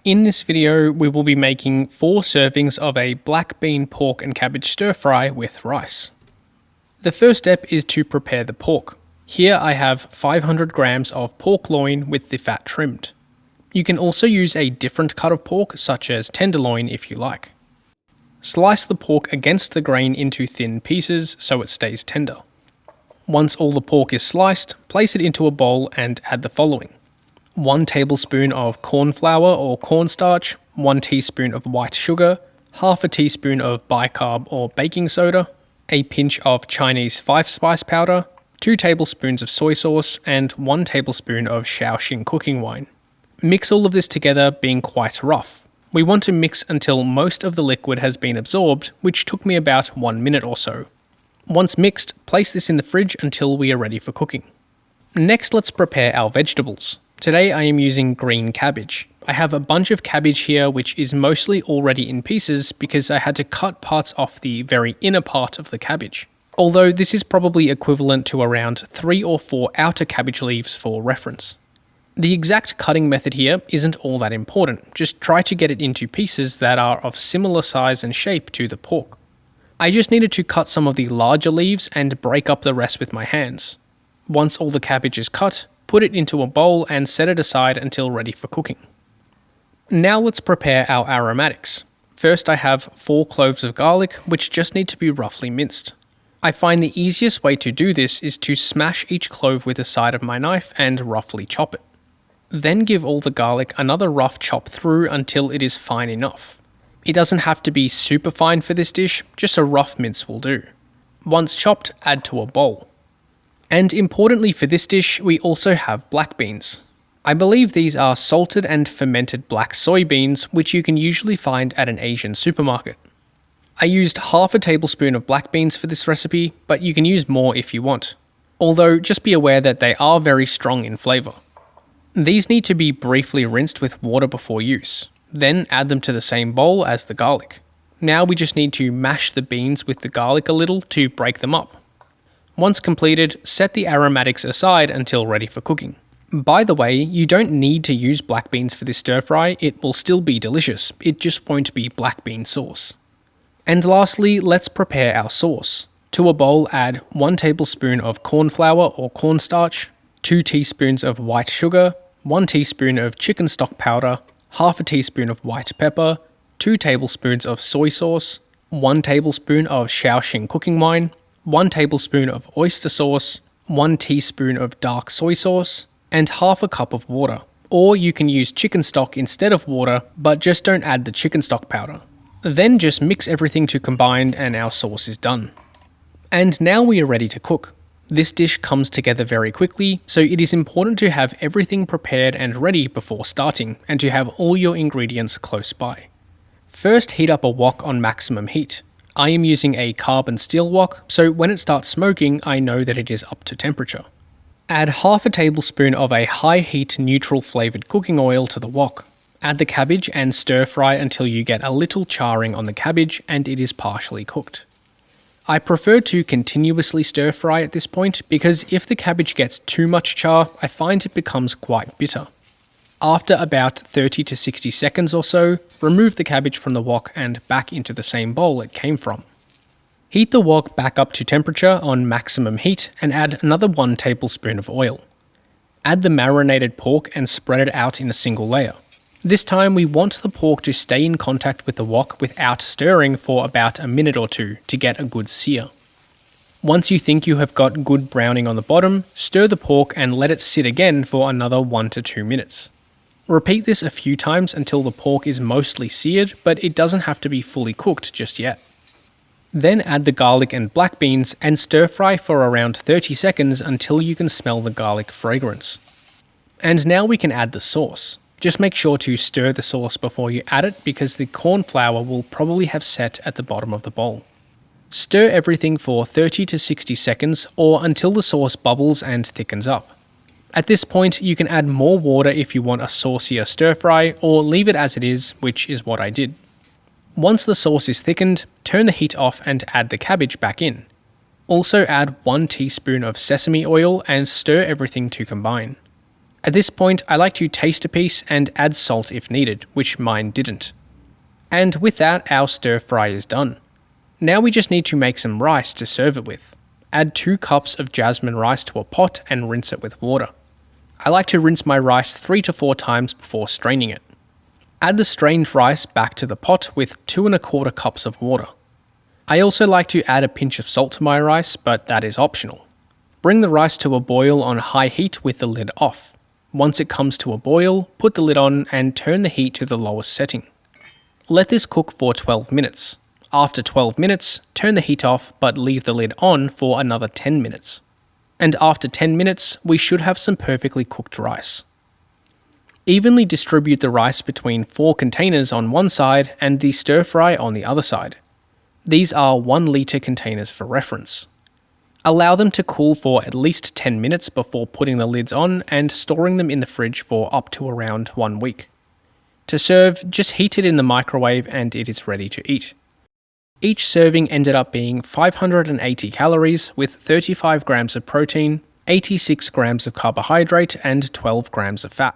In this video, we will be making 4 servings of a black bean pork and cabbage stir fry with rice. The first step is to prepare the pork. Here I have 500 grams of pork loin with the fat trimmed. You can also use a different cut of pork, such as tenderloin if you like. Slice the pork against the grain into thin pieces so it stays tender. Once all the pork is sliced, place it into a bowl and add the following: 1 tablespoon of corn flour or cornstarch, 1 teaspoon of white sugar, half a teaspoon of bicarb or baking soda, a pinch of Chinese 5-spice powder, 2 tablespoons of soy sauce, and 1 tablespoon of Shaoxing cooking wine. Mix all of this together, being quite rough. We want to mix until most of the liquid has been absorbed, which took me about 1 minute or so. Once mixed, place this in the fridge until we are ready for cooking. Next, let's prepare our vegetables. Today I am using green cabbage. I have a bunch of cabbage here which is mostly already in pieces because I had to cut parts off the very inner part of the cabbage. Although this is probably equivalent to around 3 or 4 outer cabbage leaves for reference. The exact cutting method here isn't all that important, just try to get it into pieces that are of similar size and shape to the pork. I just needed to cut some of the larger leaves and break up the rest with my hands. Once all the cabbage is cut, put it into a bowl and set it aside until ready for cooking. Now let's prepare our aromatics. First I have 4 cloves of garlic which just need to be roughly minced. I find the easiest way to do this is to smash each clove with the side of my knife and roughly chop it. Then give all the garlic another rough chop through until it is fine enough. It doesn't have to be super fine for this dish, just a rough mince will do. Once chopped, add to a bowl. And importantly for this dish, we also have black beans. I believe these are salted and fermented black soybeans, which you can usually find at an Asian supermarket. I used half a tablespoon of black beans for this recipe, but you can use more if you want. Although just be aware that they are very strong in flavour. These need to be briefly rinsed with water before use. Then add them to the same bowl as the garlic. Now we just need to mash the beans with the garlic a little to break them up. Once completed, set the aromatics aside until ready for cooking. By the way, you don't need to use black beans for this stir fry, it will still be delicious, it just won't be black bean sauce. And lastly, let's prepare our sauce. To a bowl add 1 tablespoon of corn flour or cornstarch, 2 teaspoons of white sugar, 1 teaspoon of chicken stock powder, half a teaspoon of white pepper, 2 tablespoons of soy sauce, 1 tablespoon of Shaoxing cooking wine, 1 tablespoon of oyster sauce, 1 teaspoon of dark soy sauce, and half a cup of water. Or you can use chicken stock instead of water, but just don't add the chicken stock powder. Then just mix everything to combine and our sauce is done. And now we are ready to cook. This dish comes together very quickly, so it is important to have everything prepared and ready before starting, and to have all your ingredients close by. First, heat up a wok on maximum heat. I am using a carbon steel wok, so when it starts smoking, I know that it is up to temperature. Add half a tablespoon of a high heat neutral flavored cooking oil to the wok. Add the cabbage and stir fry until you get a little charring on the cabbage and it is partially cooked. I prefer to continuously stir fry at this point because if the cabbage gets too much char, I find it becomes quite bitter. After about 30 to 60 seconds or so, remove the cabbage from the wok and back into the same bowl it came from. Heat the wok back up to temperature on maximum heat and add another 1 tablespoon of oil. Add the marinated pork and spread it out in a single layer. This time we want the pork to stay in contact with the wok without stirring for about a minute or 2 to get a good sear. Once you think you have got good browning on the bottom, stir the pork and let it sit again for another 1 to 2 minutes. Repeat this a few times until the pork is mostly seared, but it doesn't have to be fully cooked just yet. Then add the garlic and black beans and stir fry for around 30 seconds until you can smell the garlic fragrance. And now we can add the sauce. Just make sure to stir the sauce before you add it because the corn flour will probably have set at the bottom of the bowl. Stir everything for 30 to 60 seconds or until the sauce bubbles and thickens up. At this point, you can add more water if you want a saucier stir fry or leave it as it is, which is what I did. Once the sauce is thickened, turn the heat off and add the cabbage back in. Also add 1 teaspoon of sesame oil and stir everything to combine. At this point, I like to taste a piece and add salt if needed, which mine didn't. And with that, our stir fry is done. Now we just need to make some rice to serve it with. Add 2 cups of jasmine rice to a pot and rinse it with water. I like to rinse my rice 3 to 4 times before straining it. Add the strained rice back to the pot with 2 1/4 cups of water. I also like to add a pinch of salt to my rice, but that is optional. Bring the rice to a boil on high heat with the lid off. Once it comes to a boil, put the lid on and turn the heat to the lowest setting. Let this cook for 12 minutes. After 12 minutes, turn the heat off but leave the lid on for another 10 minutes. And after 10 minutes, we should have some perfectly cooked rice. Evenly distribute the rice between 4 containers on one side and the stir fry on the other side. These are 1 litre containers for reference. Allow them to cool for at least 10 minutes before putting the lids on and storing them in the fridge for up to around 1 week. To serve, just heat it in the microwave and it is ready to eat. Each serving ended up being 580 calories with 35 grams of protein, 86 grams of carbohydrate and 12 grams of fat.